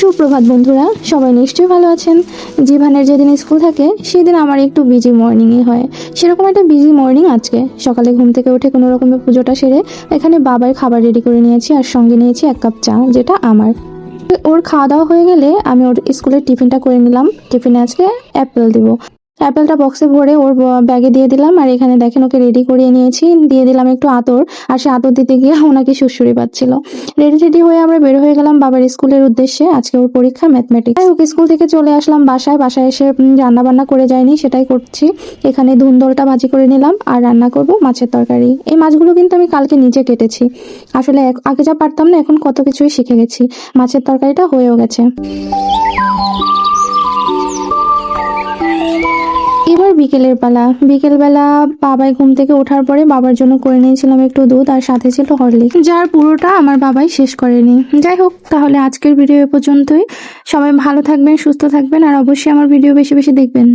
সুপ্রভাত বন্ধুরা, সবাই নিশ্চয়ই ভালো আছেন। জীবনের যেদিন স্কুল থাকে সেদিন আমার একটু বিজি মর্নিংই হয়। সেরকম একটা বিজি মর্নিং আজকে। সকালে ঘুম থেকে উঠে কোনো রকমে পুজোটা সেরে এখানে বাবার খাবার রেডি করে নিয়েছি, আর সঙ্গে নিয়েছি 1 কাপ চা, যেটা আমার। ওর খাওয়া দাওয়া হয়ে গেলে আমি ওর স্কুলের টিফিনটা করে নিলাম। টিফিনে আজকে অ্যাপেল দিব। অ্যাপেলটা বক্সে ভরে ওর ব্যাগে দিয়ে দিলাম, আর এখানে দেখেন ওকে রেডি করিয়ে নিয়েছি। দিয়ে দিলাম একটু আতর, আর সে আতর দিতে গিয়ে ওনাকে সুড়সুড়ি পাচ্ছিল। রেডি হয়ে আমরা বের হয়ে গেলাম বাবার স্কুলের উদ্দেশ্যে। আজকে ওর পরীক্ষা ম্যাথমেটিক্স। ওকে স্কুল থেকে চলে আসলাম বাসায় এসে রান্না বান্না করে যায়নি, সেটাই করছি। এখানে ধুন্দলটা ভাজি করে নিলাম, আর রান্না করব মাছের তরকারি। এই মাছগুলো কিন্তু আমি কালকে নিজে কেটেছি। আসলে আগে যা পারতাম না, এখন কত কিছুই শিখে গেছি। মাছের তরকারিটা হয়েও গেছে। এবার বিকেলবেলা বাবাই ঘুম থেকে ওঠার পরে বাবার জন্য করে নিয়েছিলাম একটু দুধ, আর সাথে ছিল হরলিক্স, যার পুরোটা আমার বাবাই শেষ করেনি। যাই হোক, তাহলে আজকের ভিডিও এ পর্যন্তই। সবাই ভালো থাকবেন, সুস্থ থাকবেন, আর অবশ্যই আমার ভিডিও বেশি বেশি দেখবেন।